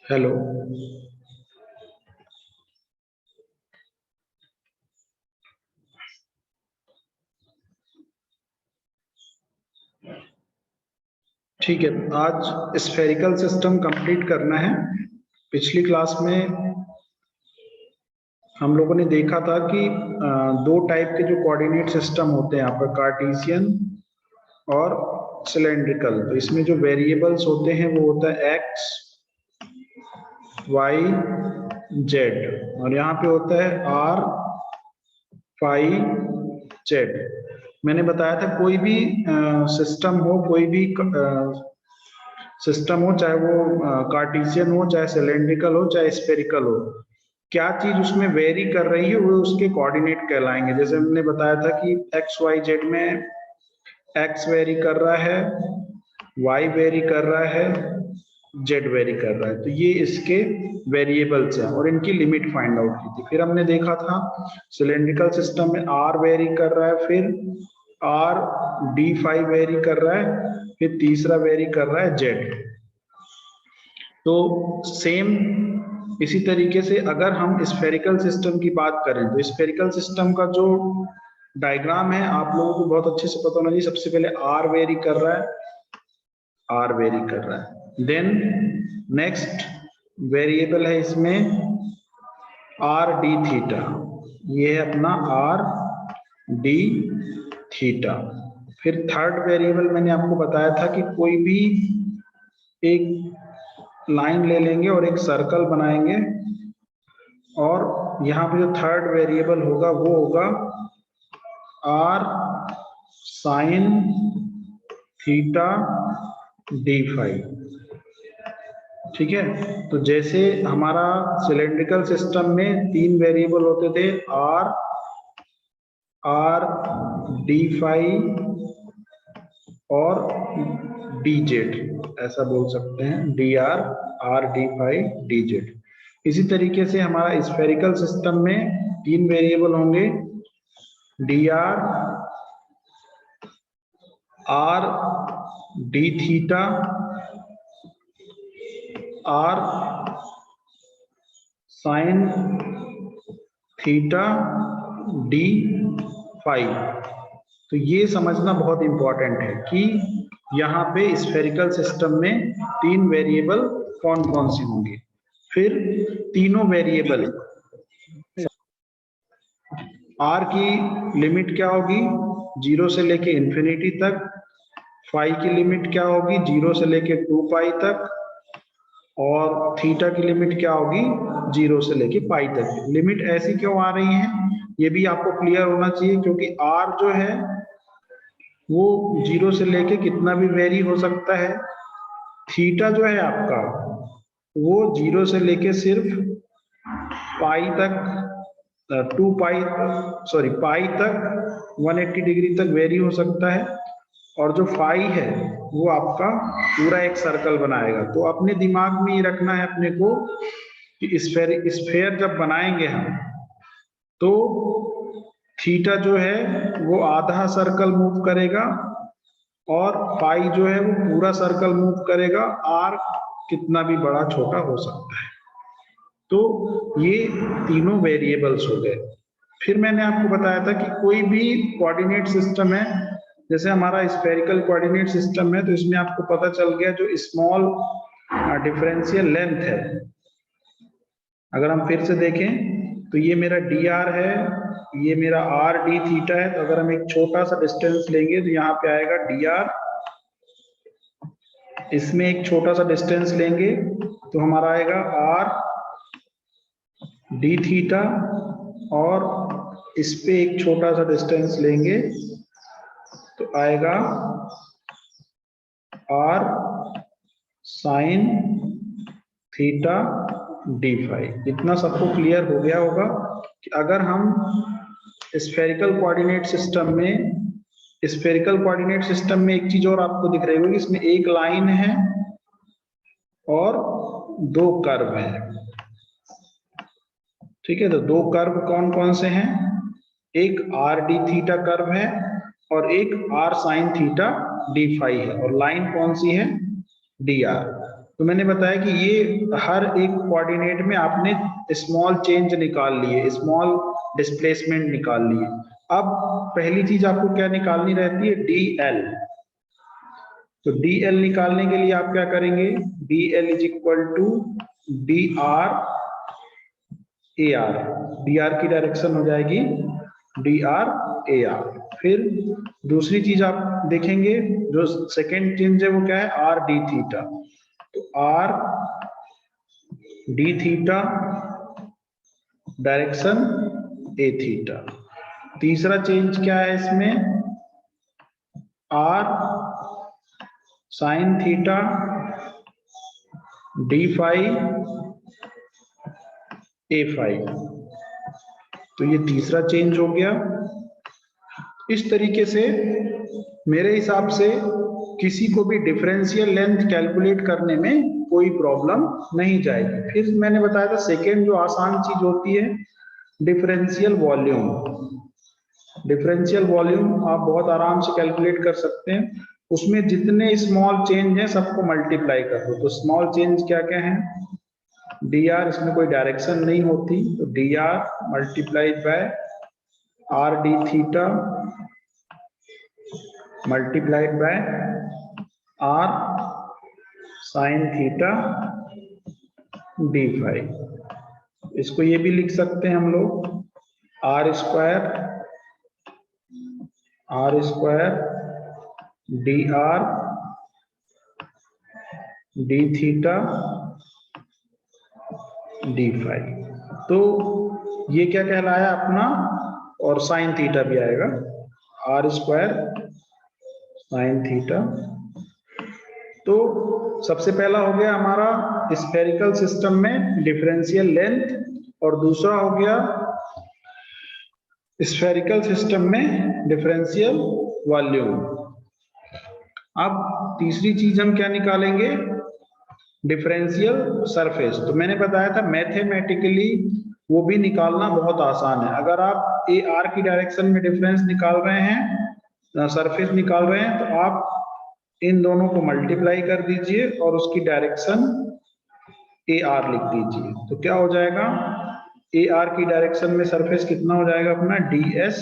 Hello. ठीक है, आज स्फेरिकल सिस्टम कंप्लीट करना है। पिछली क्लास में हम लोगों ने देखा था कि दो टाइप के जो कोऑर्डिनेट सिस्टम होते हैं आपका, कार्टेशियन और सिलेंड्रिकल। तो इसमें जो वेरिएबल्स होते हैं वो होता है एक्स, वाई, जेड, और यहाँ पे होता है आर, फाई, जेड। मैंने बताया था कोई भी सिस्टम हो, कोई भी सिस्टम हो, चाहे वो कार्टेशियन हो, चाहे सिलेंड्रिकल हो, चाहे स्फेरिकल हो, क्या चीज उसमें वेरी कर रही है वो उसके कोऑर्डिनेट कहलाएंगे। जैसे हमने बताया था कि एक्स वाई जेड में एक्स वेरी कर रहा है, वाई वेरी कर रहा है, जेड वेरी कर रहा है, तो ये इसके वेरिएबल्स हैं और इनकी लिमिट फाइंड आउट की थी। फिर हमने देखा था सिलेंड्रिकल सिस्टम में आर वेरी कर रहा है, फिर आर डी फाइव वेरी कर रहा है, फिर तीसरा वेरी कर रहा है जेड। तो सेम इसी तरीके से अगर हम स्फेरिकल सिस्टम की बात करें तो स्फेरिकल सिस्टम का जो डायग्राम है आप लोगों को बहुत अच्छे से पता होना चाहिए। सबसे पहले आर वेरी कर रहा है, आर वेरी कर रहा है, देन नेक्स्ट वेरिएबल है इसमें आर डी थीटा, ये है अपना आर डी थीटा। फिर थर्ड वेरिएबल मैंने आपको बताया था कि कोई भी एक लाइन ले लेंगे और एक सर्कल बनाएंगे, और यहाँ पे जो थर्ड वेरिएबल होगा वो होगा R sine theta D phi. ठीक है, तो जैसे हमारा सिलेंड्रिकल सिस्टम में तीन वेरिएबल होते थे, आर, आर डी फाइव और डी जेड, ऐसा बोल सकते हैं, D R, R D phi, D Z. इसी तरीके से हमारा स्फेरिकल सिस्टम में तीन वेरिएबल होंगे, D R, R D theta, R sine theta D phi. तो ये समझना बहुत इंपॉर्टेंट है कि यहाँ पे स्फेरिकल सिस्टम में तीन वेरिएबल कौन कौन से होंगे। फिर तीनों वेरिएबल आर की लिमिट क्या होगी, 0 से लेके इंफिनिटी तक, फाई की लिमिट क्या होगी, 0 से लेके 2 पाई तक, और थीटा की लिमिट क्या होगी, 0 से लेके पाई तक। लिमिट ऐसी क्यों आ रही है ये भी आपको क्लियर होना चाहिए, क्योंकि आर जो है वो 0 से लेके कितना भी वेरी हो सकता है। थीटा जो है आपका वो 0 से लेके सिर्फ पाई तक, टू पाई, सॉरी पाई तक 180 डिग्री तक वेरी हो सकता है, और जो फाई है वो आपका पूरा एक सर्कल बनाएगा। तो अपने दिमाग में ये रखना है अपने को कि स्फेयर जब बनाएंगे हम तो थीटा जो है वो आधा सर्कल मूव करेगा और पाई जो है वो पूरा सर्कल मूव करेगा। आर कितना भी बड़ा छोटा हो सकता है। तो ये तीनों वेरिएबल्स हो गए। फिर मैंने आपको बताया था कि कोई भी कोऑर्डिनेट सिस्टम है, जैसे हमारा स्फेरिकल कोऑर्डिनेट सिस्टम है, तो इसमें आपको पता चल गया जो स्मॉल डिफरेंशियल लेंथ है। अगर हम फिर से देखें तो ये मेरा डी आर है, ये मेरा आर डी थीटा है। तो अगर हम एक छोटा सा डिस्टेंस लेंगे तो यहाँ पे आएगा डी आर, इसमें एक छोटा सा डिस्टेंस लेंगे तो हमारा आएगा आर डी थीटा, और इस पे एक छोटा सा डिस्टेंस लेंगे तो आएगा R sine theta D phi. इतना सबको क्लियर हो गया होगा कि अगर हम स्फेरिकल कोऑर्डिनेट सिस्टम में, स्फेरिकल कोऑर्डिनेट सिस्टम में एक चीज और आपको दिख रही होगी, इसमें एक लाइन है और दो कर्व है। ठीक है, तो दो कर्व कौन कौन से हैं, एक आर डी थीटा कर्व है और एक R sine theta D phi है, और लाइन कौन सी है, डी आर। तो मैंने बताया कि ये हर एक कोऑर्डिनेट में आपने स्मॉल चेंज निकाल लिए, स्मॉल डिस्प्लेसमेंट निकाल लिए। अब पहली चीज आपको क्या निकालनी रहती है, DL। तो DL निकालने के लिए आप क्या करेंगे, DL is equal to DR AR। DR की डायरेक्शन हो जाएगी DR AR। फिर दूसरी चीज आप देखेंगे, जो सेकेंड चेंज है वो क्या है, RD थीटा। तो RD theta direction A theta. तीसरा चेंज क्या है इसमें, R sine theta D phi A phi. तो ये तीसरा चेंज हो गया। इस तरीके से मेरे हिसाब से किसी को भी डिफरेंशियल लेंथ कैलकुलेट करने में कोई प्रॉब्लम नहीं जाएगी। फिर मैंने बताया था सेकेंड जो आसान चीज होती है, डिफरेंशियल वॉल्यूम। डिफरेंशियल वॉल्यूम आप बहुत आराम से कैलकुलेट कर सकते हैं। उसमें जितने स्मॉल चेंज हैं सबको मल्टीप्लाई कर दो। तो स्मॉल चेंज क्या क्या है, DR, इसमें कोई डायरेक्शन नहीं होती, तो DR multiplied by RD theta multiplied by R sine theta D phi. इसको ये भी लिख सकते हैं हम लोग, R square DR D theta D phi. तो ये क्या कहलाया अपना, और साइन थीटा भी आएगा, R स्क्वायर साइन थीटा। तो सबसे पहला हो गया हमारा स्फेरिकल सिस्टम में डिफरेंशियल लेंथ, और दूसरा हो गया स्फेरिकल सिस्टम में डिफरेंशियल वॉल्यूम। अब तीसरी चीज हम क्या निकालेंगे, डिफरेंशियल सरफेस। तो मैंने बताया था मैथमेटिकली वो भी निकालना बहुत आसान है। अगर आप AR की डायरेक्शन में डिफरेंस निकाल रहे हैं, सरफेस निकाल रहे हैं, तो आप इन दोनों को मल्टीप्लाई कर दीजिए और उसकी डायरेक्शन AR लिख दीजिए। तो क्या हो जाएगा, AR की डायरेक्शन में सरफेस कितना हो जाएगा अपना, DS।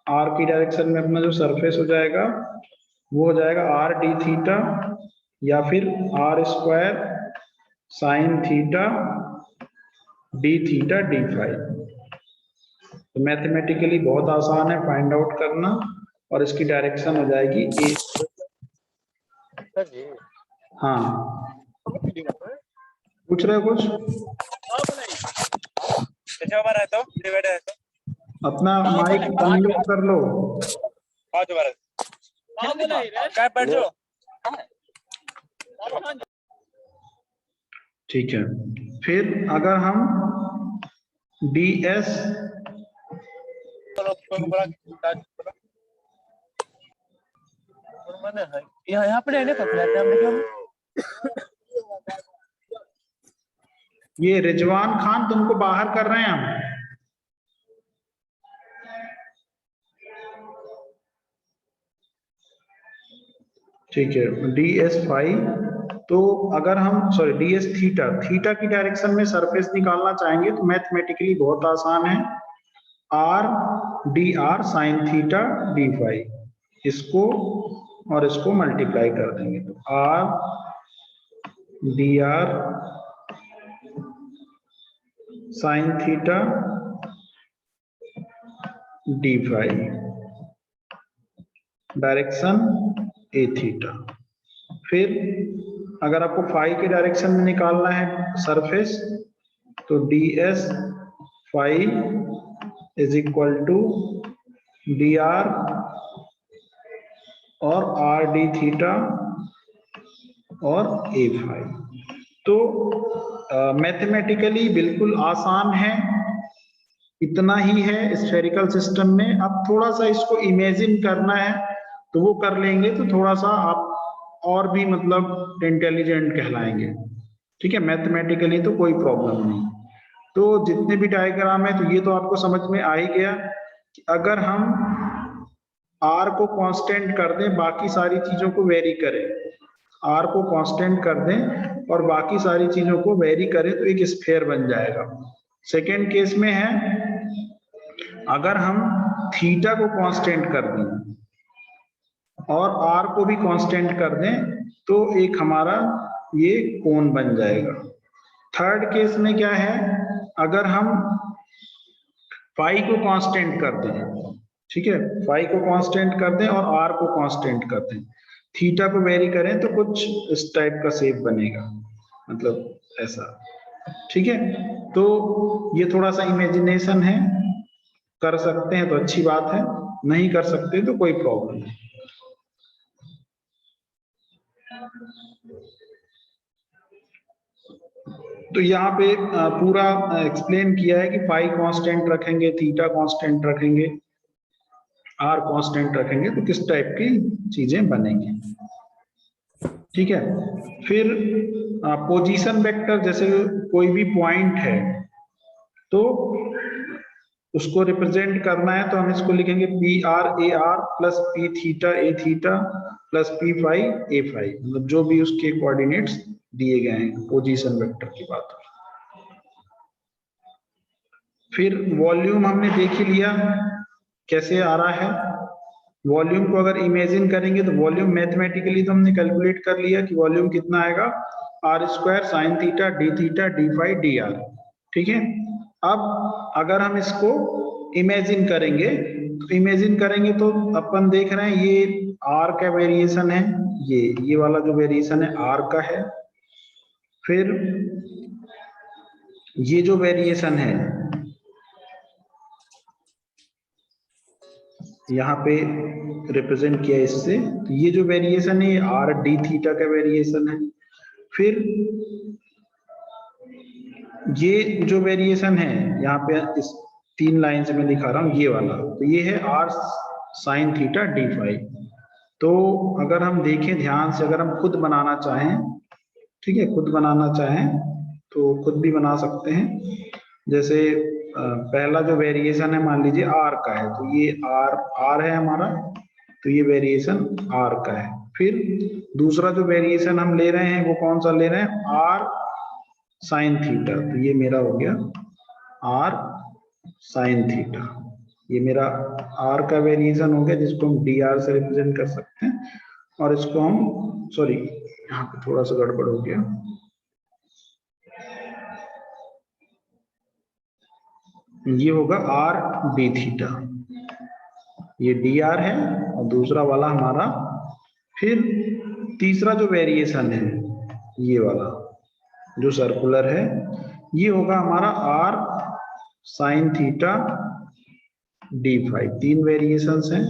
R की डायरेक्शन में अपना जो सरफेस हो जाएगा वो हो जाएगा RD थीटा, या फिर R square sine theta D theta D phi. तो मैथमेटिकली बहुत आसान है फाइंड आउट करना, और इसकी डायरेक्शन हो जाएगी A। हाँ, पूछ रहे हो कुछ, अपना माइक अनम्यूट कर लो। ठीक है, फिर अगर हम DS यहाँ पे ये रिजवान खान तुमको बाहर कर रहे हैं हम। ठीक है, DS फाई। तो अगर हम DS थीटा, थीटा की डायरेक्शन में सरफेस निकालना चाहेंगे तो मैथमेटिकली बहुत आसान है, DR sine theta D phi. इसको और इसको मल्टीप्लाई कर देंगे, तो DR sine theta D phi, direction A theta. फिर अगर आपको फाई की डायरेक्शन में निकालना है सरफेस, तो DS phi is equal to DR और RD थीटा और A फाई। तो मैथमेटिकली बिल्कुल आसान है, इतना ही है स्फेरिकल सिस्टम में। अब थोड़ा सा इसको इमेजिन करना है तो वो कर लेंगे, तो थोड़ा सा आप और भी मतलब इंटेलिजेंट कहलाएंगे। ठीक है, मैथमेटिकली तो कोई प्रॉब्लम नहीं। तो जितने भी डायग्राम है, तो ये तो आपको समझ में आ ही गया कि अगर हम R को कांस्टेंट कर दें, बाकी सारी चीजों को वेरी करें, आर को कांस्टेंट कर दें और बाकी सारी चीजों को वेरी करें तो एक स्फीयर बन जाएगा। सेकेंड केस में है अगर हम थीटा को कांस्टेंट कर दें और आर को भी कांस्टेंट कर दें तो एक हमारा ये कोन बन जाएगा। थर्ड केस में क्या है, अगर हम फाई को कांस्टेंट कर दें, ठीक है, फाई को कांस्टेंट कर दें और आर को कांस्टेंट कर दें, थीटा को वेरी करें तो कुछ इस टाइप का शेप बनेगा, मतलब ऐसा, ठीक है। तो ये थोड़ा सा इमेजिनेशन है, कर सकते हैं तो अच्छी बात है, नहीं कर सकते तो कोई प्रॉब्लम नहीं। तो यहाँ पे पूरा एक्सप्लेन किया है कि फाई कांस्टेंट रखेंगे, थीटा कांस्टेंट रखेंगे, आर कांस्टेंट रखेंगे तो किस टाइप की चीजें बनेंगी, ठीक है। फिर पोजीशन वेक्टर, जैसे कोई भी पॉइंट है तो उसको रिप्रेजेंट करना है तो हम इसको लिखेंगे P R A R plus P theta A theta plus P five A five, मतलब जो भी उसके कोऑर्डिनेट्स दिए गए हैं पोजीशन वेक्टर की बात। फिर वॉल्यूम हमने देख ही लिया कैसे आ रहा है। वॉल्यूम को अगर इमेजिन करेंगे तो वॉल्यूम मैथमेटिकली तो हमने कैलकुलेट कर लिया कि वॉल्यूम कितना आएगा, R square sine theta D phi D R, ठीक है। अब अगर हम इसको इमेजिन करेंगे तो अपन देख रहे हैं ये आर का वेरिएशन है, ये वाला जो वेरिएशन है आर का है। फिर ये जो वेरिएशन है यहाँ पे रिप्रेजेंट किया इससे, तो ये जो वेरिएशन है आर डी थीटा का वेरिएशन है। फिर ये जो वेरिएशन है यहाँ पे इस 3 लाइन से मैं दिखा रहा हूँ ये वाला, तो ये है R sine theta D phi. तो अगर हम देखें ध्यान से, अगर हम खुद बनाना चाहें, ठीक है, खुद बनाना चाहें तो खुद भी बना सकते हैं। जैसे पहला जो वेरिएशन है मान लीजिए आर का है, तो ये आर है हमारा, तो ये वेरिएशन आर का है। फिर दूसरा जो वेरिएशन हम ले रहे हैं वो कौन सा ले रहे हैं, आर साइन थीटा, तो ये मेरा हो गया आर साइन थीटा, ये मेरा आर का वेरिएशन हो गया जिसको हम डी आर से रिप्रेजेंट कर सकते हैं। और इसको हम, सॉरी यहाँ पे थोड़ा सा गड़बड़ हो गया, ये होगा आर डी थीटा, ये डी आर है और दूसरा वाला हमारा। फिर तीसरा जो वेरिएशन है ये वाला जो सर्कुलर है, ये होगा हमारा R sine theta D phi. 3 variations हैं।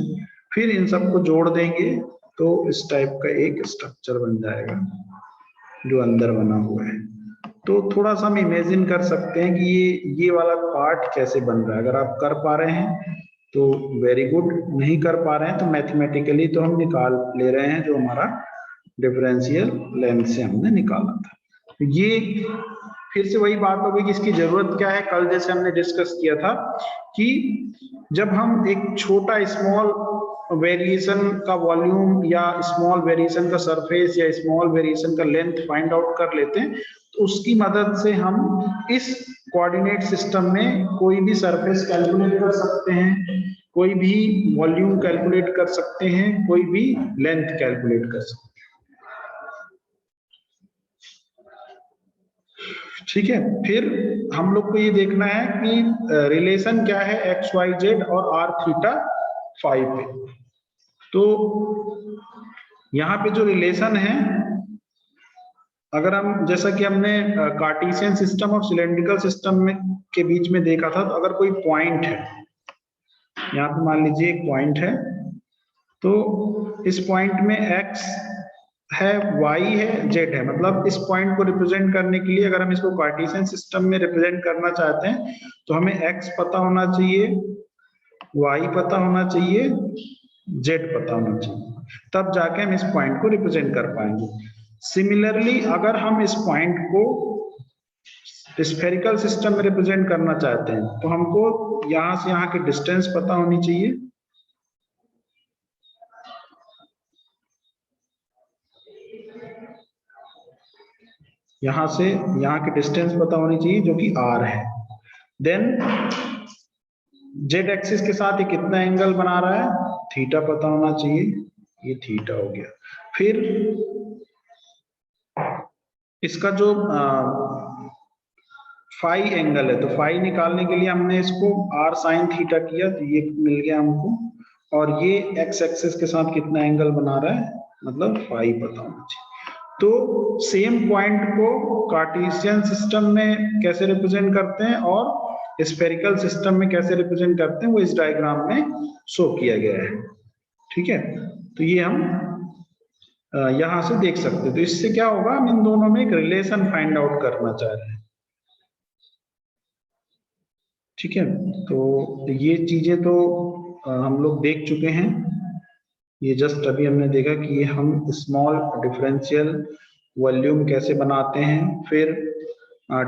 फिर इन सबको जोड़ देंगे तो इस टाइप का एक स्ट्रक्चर बन जाएगा जो अंदर बना हुआ है। तो थोड़ा सा हम इमेजिन कर सकते हैं कि ये वाला पार्ट कैसे बन रहा है। अगर आप कर पा रहे हैं तो वेरी गुड, नहीं कर पा रहे हैं तो मैथमेटिकली तो हम निकाल ले रहे हैं जो हमारा डिफरेंशियल लेंथ से हमने निकाला था। ये फिर से वही बात हो गई कि इसकी जरूरत क्या है। कल जैसे हमने डिस्कस किया था कि जब हम एक छोटा स्मॉल वेरिएशन का वॉल्यूम या स्मॉल वेरिएशन का सरफेस या स्मॉल वेरिएशन का लेंथ फाइंड आउट कर लेते हैं तो उसकी मदद से हम इस कोऑर्डिनेट सिस्टम में कोई भी सरफेस कैलकुलेट कर सकते हैं, कोई भी वॉल्यूम कैलकुलेट कर सकते हैं, कोई भी लेंथ कैलकुलेट कर सकते हैं। ठीक है, फिर हम लोग को ये देखना है कि रिलेशन क्या है एक्स वाई जेड और आर थीटा फाइव पे। तो यहाँ पे जो रिलेशन है, अगर हम, जैसा कि हमने कार्टेशियन सिस्टम और सिलेंड्रिकल सिस्टम में के बीच में देखा था, तो अगर कोई पॉइंट है, यहाँ पे मान लीजिए एक पॉइंट है, तो इस पॉइंट में x है, y है, z है, मतलब इस पॉइंट को रिप्रेजेंट करने के लिए अगर हम इसको कार्टेशियन सिस्टम में रिप्रेजेंट करना चाहते हैं तो हमें x पता होना चाहिए, y पता होना चाहिए, z पता होना चाहिए, तब जाके हम इस पॉइंट को रिप्रेजेंट कर पाएंगे। सिमिलरली अगर हम इस पॉइंट को स्फेरिकल सिस्टम में रिप्रेजेंट करना चाहते हैं तो हमको यहां से यहां की डिस्टेंस पता होनी चाहिए, यहां से यहाँ की डिस्टेंस पता होनी चाहिए जो कि r है। देन जेड एक्सिस के साथ ये कितना एंगल बना रहा है, थीटा पता होना चाहिए, ये थीटा हो गया। फिर इसका जो फाई एंगल है, तो फाई निकालने के लिए हमने इसको r साइन थीटा किया, तो ये मिल गया हमको। और ये एक्स एक्सिस के साथ कितना एंगल बना रहा है, मतलब फाई पता होना चाहिए। तो सेम पॉइंट को कार्टेशियन सिस्टम में कैसे रिप्रेजेंट करते हैं और स्फेरिकल सिस्टम में कैसे रिप्रेजेंट करते हैं, वो इस डायग्राम में शो किया गया है। ठीक है, तो ये हम यहां से देख सकते हैं। तो इससे क्या होगा, हम इन दोनों में एक रिलेशन फाइंड आउट करना चाह रहे हैं। ठीक है, तो ये चीजें तो हम लोग देख चुके हैं। ये जस्ट अभी हमने देखा कि हम स्मॉल डिफरेंशियल वॉल्यूम कैसे बनाते हैं, फिर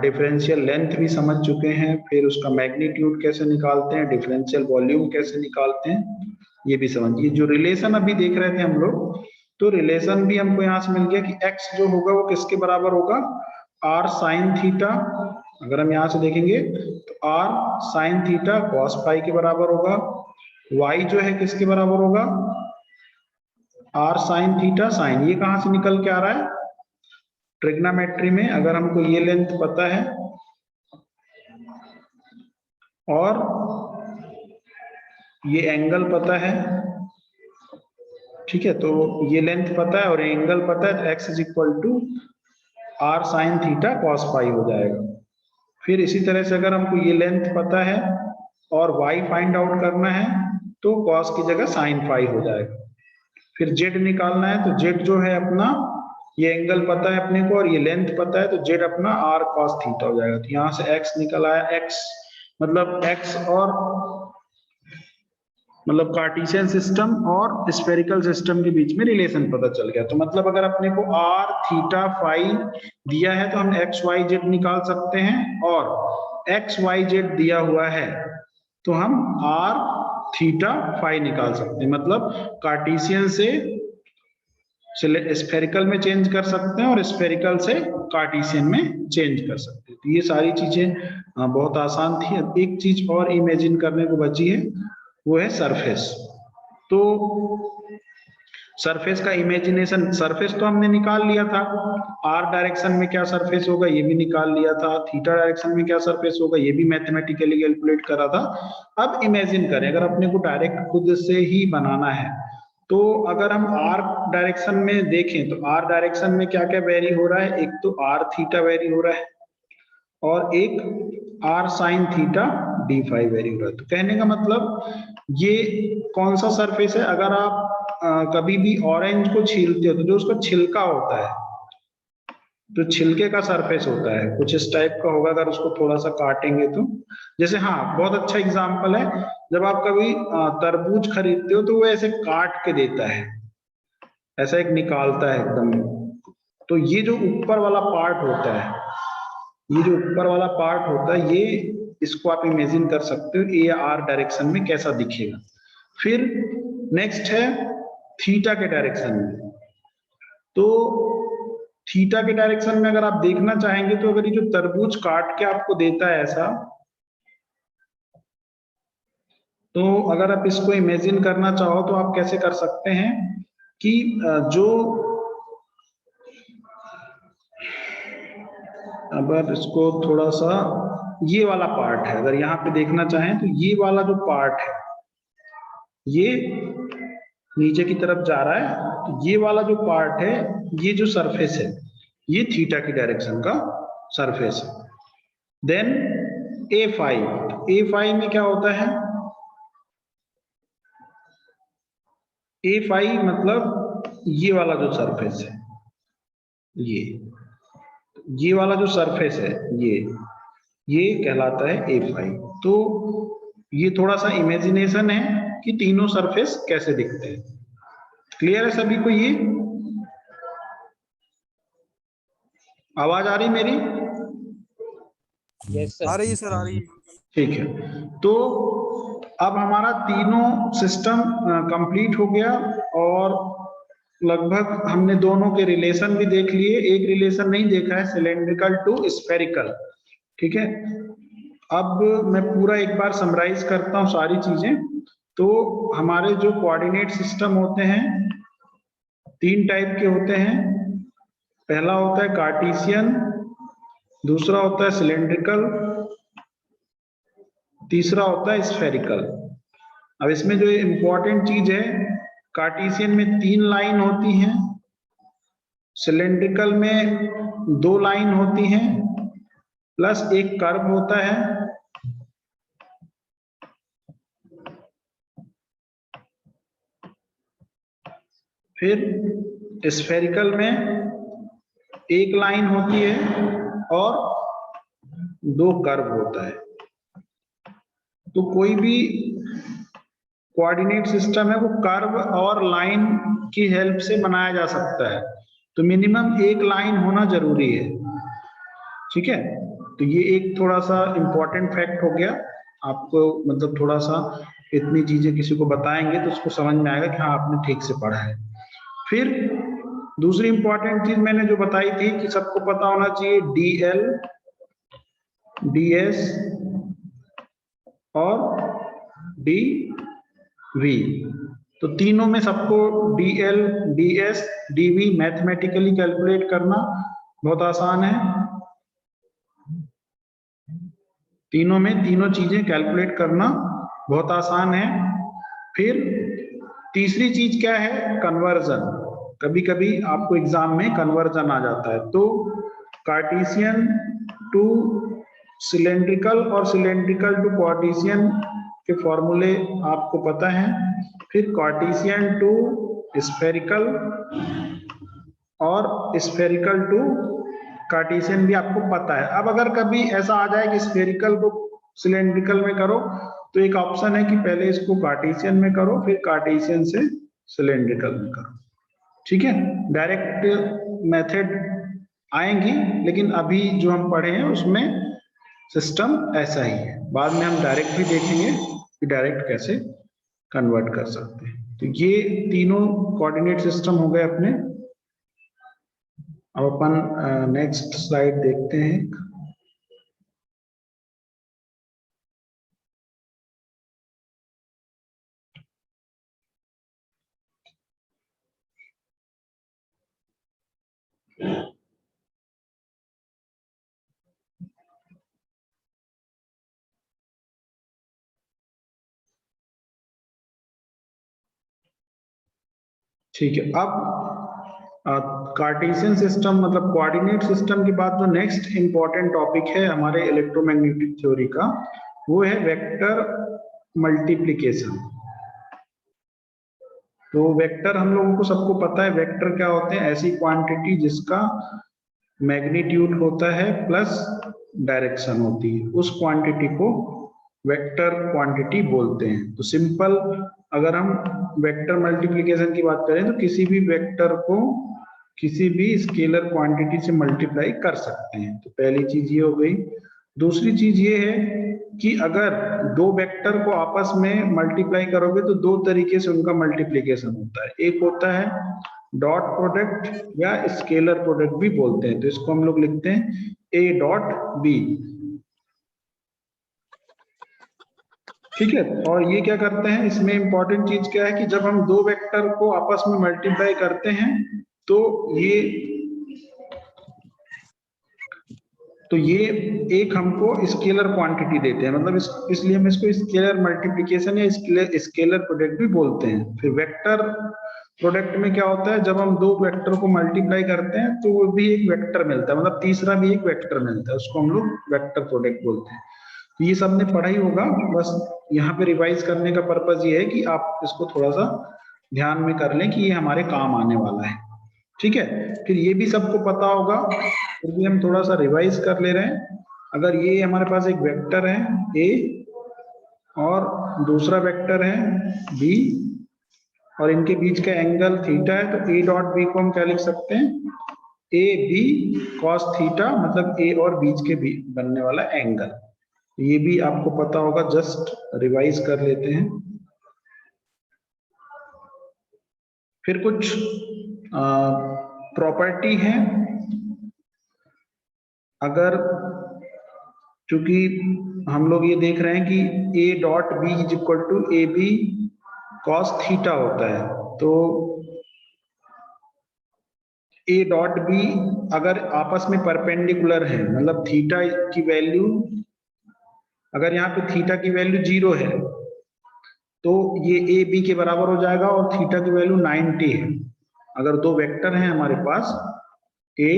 डिफरेंशियल लेंथ भी समझ चुके हैं, फिर उसका मैग्नीट्यूड कैसे निकालते हैं, डिफरेंशियल वॉल्यूम कैसे निकालते हैं, ये भी समझिए। जो रिलेशन अभी देख रहे थे हम लोग, तो रिलेशन भी हमको यहाँ से मिल गया कि x जो होगा वो किसके बराबर होगा, r साइन थीटा। अगर हम यहाँ से देखेंगे तो r sine theta cos phi के बराबर होगा। y जो है किसके बराबर होगा, r साइन थीटा साइन। ये कहाँ से निकल के आ रहा है, ट्रिग्नोमेट्री में अगर हमको ये लेंथ पता है और ये एंगल पता है, ठीक है, तो ये लेंथ पता है और एंगल पता है, तो x is equal to r sine theta cos phi हो जाएगा। फिर इसी तरह से अगर हमको ये लेंथ पता है और y फाइंड आउट करना है, तो cos की जगह साइन फाई हो जाएगा। फिर z निकालना है, तो z जो है अपना, ये एंगल पता है अपने को और ये लेंथ पता है, तो z अपना r cos थीटा हो जाएगा। तो यहाँ से x निकल आया, x मतलब x और मतलब कार्टेशियन सिस्टम और स्फेरिकल सिस्टम के बीच में रिलेशन पता चल गया। तो मतलब अगर अपने को r थीटा फाई दिया है तो हम x y z निकाल सकते हैं, और x y z दिया हुआ है तो हम r थीटा फाई निकाल सकते हैं। मतलब कार्टेशियन से स्फेरिकल में चेंज कर सकते हैं और स्फेरिकल से कार्टेशियन में चेंज कर सकते हैं। तो ये सारी चीजें बहुत आसान थी। अब एक चीज और इमेजिन करने को बची है, वो है सरफेस। तो सरफेस का इमेजिनेशन, सरफेस तो हमने निकाल लिया था, आर डायरेक्शन में क्या सरफेस होगा ये भी निकाल लिया था, थीटा डायरेक्शन में क्या सरफेस होगा ये भी मैथमेटिकली कैलकुलेट करा था। अब इमेजिन करें, अगर अपने को डायरेक्ट खुद से ही बनाना है, तो अगर हम आर डायरेक्शन में देखें तो आर डायरेक्शन में क्या क्या वेरी हो रहा है, एक तो आर थीटा वेरी हो रहा है और एक R sine theta D phi vary हो रहा है। तो कहने का मतलब ये कौन सा सरफेस है, अगर आप कभी भी ऑरेंज को छीलते हो तो जो उसका छिलका होता है, तो छिलके का सरफेस होता है कुछ इस टाइप का होगा, अगर उसको थोड़ा सा काटेंगे तो। जैसे हाँ, बहुत अच्छा एग्जांपल है, जब आप कभी तरबूज खरीदते हो तो वो ऐसे काट के देता है, ऐसा एक निकालता है एकदम। तो ये जो ऊपर वाला पार्ट होता है, ये जो ऊपर वाला पार्ट होता है, ये इसको आप इमेजिन कर सकते हो ए आर डायरेक्शन में कैसा दिखेगा। फिर नेक्स्ट है थीटा के डायरेक्शन में। तो थीटा के डायरेक्शन में अगर आप देखना चाहेंगे, तो अगर ये जो तरबूज काट के आपको देता है ऐसा, तो अगर आप इसको इमेजिन करना चाहो तो आप कैसे कर सकते हैं कि जो अगर इसको थोड़ा सा ये वाला पार्ट है, अगर यहाँ पे देखना चाहें तो ये वाला जो पार्ट है ये नीचे की तरफ जा रहा है, तो ये वाला जो पार्ट है, ये जो सरफेस है, ये थीटा की डायरेक्शन का सरफेस है। देन ए फाई, ए फाई में क्या होता है, ए फाई मतलब ये वाला जो सरफेस है, ये वाला जो सरफेस है, ये कहलाता है ए फाई। तो ये थोड़ा सा इमेजिनेशन है कि तीनों सरफेस कैसे दिखते हैं। क्लियर है सभी को? ये आवाज आ रही मेरी? Yes sir. आ रही है सर, आ रही है। ठीक है, तो अब हमारा तीनों सिस्टम कंप्लीट हो गया और लगभग हमने दोनों के रिलेशन भी देख लिए, एक रिलेशन नहीं देखा है, सिलेंड्रिकल टू स्फेरिकल। ठीक है, अब मैं पूरा एक बार समराइज करता हूं सारी चीजें। तो हमारे जो कोऑर्डिनेट सिस्टम होते हैं 3 टाइप के होते हैं। पहला होता है कार्टेशियन, दूसरा होता है सिलेंड्रिकल, तीसरा होता है स्फेरिकल। अब इसमें जो इंपॉर्टेंट चीज है, कार्टेशियन में 3 लाइन होती हैं, सिलेंड्रिकल में 2 लाइन होती हैं, प्लस एक कर्व होता है, फिर स्फेरिकल में 1 लाइन होती है और 2 कर्व होता है। तो कोई भी कोऑर्डिनेट सिस्टम है वो कर्व और लाइन की हेल्प से बनाया जा सकता है, तो मिनिमम 1 लाइन होना जरूरी है। ठीक है, तो ये एक थोड़ा सा इंपॉर्टेंट फैक्ट हो गया आपको, मतलब थोड़ा सा इतनी चीजें किसी को बताएंगे तो उसको समझ में आएगा कि हाँ आपने ठीक से पढ़ा है। फिर दूसरी इंपॉर्टेंट चीज मैंने जो बताई थी कि सबको पता होना चाहिए DL, DS और DV। तो तीनों में सबको DL, DS, DV mathematically calculate करना बहुत आसान है। तीनों में तीनों चीजें कैलकुलेट करना बहुत आसान है। फिर तीसरी चीज क्या है, कन्वर्जन। कभी कभी आपको एग्जाम में कन्वर्जन आ जाता है, तो कार्टेशियन टू सिलेंड्रिकल और सिलेंड्रिकल टू कार्टेशियन के फॉर्मूले आपको पता है। फिर कार्टेशियन टू स्फेरिकल और स्फेरिकल टू कार्टेशियन भी आपको पता है। अब अगर कभी ऐसा आ जाए कि स्फेरिकल को सिलेंड्रिकल में करो, तो एक ऑप्शन है कि पहले इसको कार्टेशियन में करो, फिर कार्टेशियन से सिलेंड्रिकल में करो। ठीक है, डायरेक्ट मेथड आएंगी, लेकिन अभी जो हम पढ़े हैं उसमें सिस्टम ऐसा ही है। बाद में हम डायरेक्ट भी देखेंगे कि डायरेक्ट कैसे कन्वर्ट कर सकते हैं। तो ये तीनों कोऑर्डिनेट सिस्टम हो गए अपने। अब अपन नेक्स्ट स्लाइड देखते हैं। ठीक है, अब कार्टेशियन सिस्टम मतलब कोऑर्डिनेट सिस्टम के बाद जो नेक्स्ट इंपॉर्टेंट टॉपिक है हमारे इलेक्ट्रोमैग्नेटिक थ्योरी का, वो है वेक्टर मल्टीप्लिकेशन। तो वेक्टर हम लोगों को सबको पता है, वेक्टर क्या होते हैं, ऐसी क्वांटिटी जिसका मैग्नीट्यूड होता है प्लस डायरेक्शन होती है, उस क्वांटिटी को वेक्टर क्वांटिटी बोलते हैं। तो सिंपल अगर हम वेक्टर मल्टीप्लिकेशन की बात करें तो किसी भी वेक्टर को किसी भी स्केलर क्वांटिटी से मल्टीप्लाई कर सकते हैं। तो पहली चीज ये हो गई। दूसरी चीज ये है कि अगर 2 वेक्टर को आपस में मल्टीप्लाई करोगे तो 2 तरीके से उनका मल्टीप्लिकेशन होता है। एक होता है डॉट प्रोडक्ट या स्केलर प्रोडक्ट भी बोलते हैं। तो इसको हम लोग लिखते हैं A.B। ठीक है, और ये क्या करते हैं, इसमें इंपॉर्टेंट चीज क्या है कि जब हम 2 वेक्टर को आपस में मल्टीप्लाई करते हैं तो ये एक हमको स्केलर क्वांटिटी देते हैं, मतलब इसलिए हम इसको स्केलर मल्टीप्लिकेशन या स्केलर प्रोडक्ट भी बोलते हैं। फिर वेक्टर प्रोडक्ट में क्या होता है, जब हम 2 वेक्टर को मल्टीप्लाई करते हैं तो वो भी एक वेक्टर मिलता है, मतलब तीसरा भी एक वेक्टर मिलता है, उसको हम लोग वेक्टर प्रोडक्ट बोलते हैं। तो ये सबने पढ़ा ही होगा, बस यहाँ पे रिवाइज करने का पर्पज ये है कि आप इसको थोड़ा सा ध्यान में कर लें कि ये हमारे काम आने वाला है। ठीक है, फिर ये भी सबको पता होगा, फिर भी हम थोड़ा सा रिवाइज कर ले रहे हैं। अगर ये हमारे पास एक वेक्टर है A और दूसरा वेक्टर है B और इनके बीच का एंगल थीटा है, तो A.B को हम क्या लिख सकते हैं, AB cos थीटा, मतलब A और बीच के बनने वाला एंगल। ये भी आपको पता होगा, जस्ट रिवाइज कर लेते हैं। फिर कुछ प्रॉपर्टी है, अगर चूंकि हम लोग ये देख रहे हैं कि A dot B is equal to A B cos theta होता है, तो ए डॉट बी अगर आपस में परपेंडिकुलर है, मतलब थीटा की वैल्यू, अगर यहाँ पे थीटा की वैल्यू 0 है तो ये ए बी के बराबर हो जाएगा और थीटा की वैल्यू 90 है। अगर दो वेक्टर हैं हमारे पास ए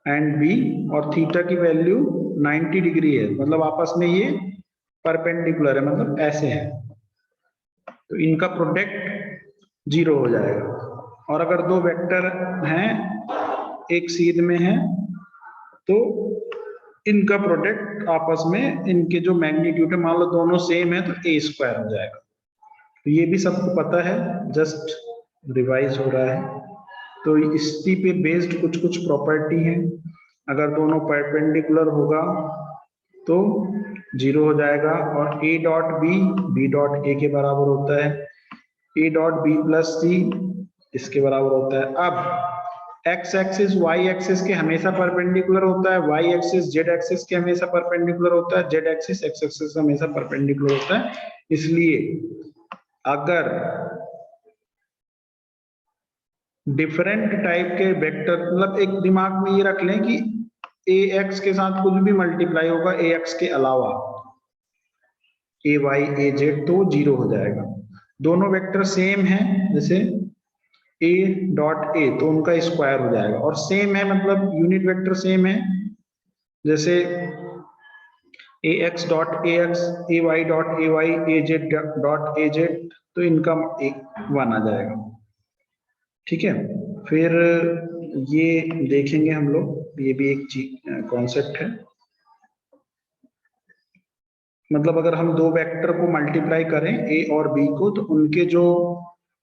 एंड बी और थीटा की वैल्यू 90 डिग्री है, मतलब आपस में ये परपेंडिकुलर है, मतलब ऐसे है, तो इनका प्रोडक्ट 0 हो जाएगा। और अगर दो वेक्टर हैं एक सीध में है तो इनका प्रोडक्ट आपस में, इनके जो मैग्नीट्यूड है, मान लो दोनों सेम है तो ए स्क्वायर हो जाएगा। तो ये भी सबको पता है, जस्ट रिवाइज हो रहा है। तो इसी पे बेस्ड कुछ कुछ प्रॉपर्टी है, अगर दोनों परपेंडिकुलर होगा तो 0 हो जाएगा, और A dot B B dot A के बराबर होता है, A dot B plus C इसके बराबर होता है। अब एक्स एक्सिस वाई एक्सिस के हमेशा परपेंडिकुलर होता है, वाई एक्सिस जेड एक्सिस के हमेशा परपेंडिकुलर होता है, जेड एक्सिस एक्स एक्सिस हमेशा परपेंडिकुलर होता है। इसलिए अगर डिफरेंट टाइप के वेक्टर, मतलब एक दिमाग में ये रख लें कि ए एक्स के साथ कुछ भी मल्टीप्लाई होगा ए एक्स के अलावा, ए वाई ए जेड, तो 0 हो जाएगा। दोनों वेक्टर सेम है, जैसे ए डॉट ए, तो उनका स्क्वायर हो जाएगा, और सेम है मतलब यूनिट वेक्टर सेम है, जैसे a x dot a x, a y dot a y, a z dot a z, तो इनका एक 1 आ जाएगा। ठीक है, फिर ये देखेंगे हम लोग, ये भी एक कॉन्सेप्ट है, मतलब अगर हम दो वेक्टर को मल्टीप्लाई करें ए और बी को, तो उनके जो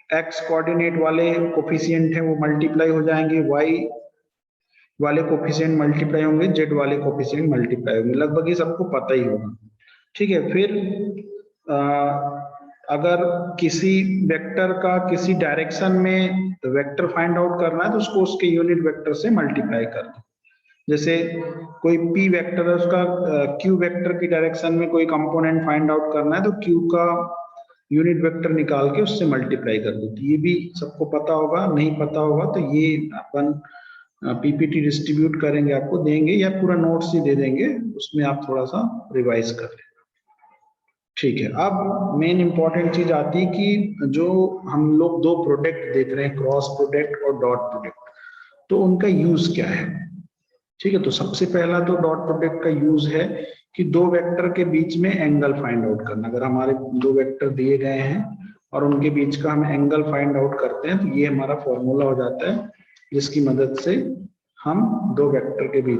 एक्स कोऑर्डिनेट वाले कोफिशिएंट हैं वो मल्टीप्लाई हो जाएंगे, वाई वाले कोफिशिएंट मल्टीप्लाई होंगे, जेड वाले कोफिशिएंट मल्टीप्लाई होंगे, लगभग ये सबको पता ही होगा। ठीक है, फिर अगर किसी वेक्टर का किसी डायरेक्शन में वेक्टर फाइंड आउट करना है तो उसको उसके यूनिट वेक्टर से मल्टीप्लाई कर दो। जैसे कोई पी वेक्टर है, उसका क्यू वेक्टर की डायरेक्शन में कोई कंपोनेंट फाइंड आउट करना है तो क्यू का यूनिट वेक्टर निकाल के उससे मल्टीप्लाई कर दो। तो ये भी सबको पता होगा, नहीं पता होगा तो ये अपन पीपीटी डिस्ट्रीब्यूट करेंगे, आपको देंगे, या पूरा नोट्स ही दे देंगे, उसमें आप थोड़ा सा रिवाइज कर लें। ठीक है, अब मेन इंपॉर्टेंट चीज आती है कि जो हम लोग दो प्रोडक्ट देख रहे हैं, क्रॉस प्रोडक्ट और डॉट प्रोडक्ट, तो उनका यूज क्या है। ठीक है, तो सबसे पहला तो डॉट प्रोडक्ट का यूज है कि दो वेक्टर के बीच में एंगल फाइंड आउट करना। अगर हमारे दो वेक्टर दिए गए हैं और उनके बीच का हम एंगल फाइंड आउट करते हैं, तो ये हमारा फॉर्मूला हो जाता है जिसकी मदद से हम दो वेक्टर के बीच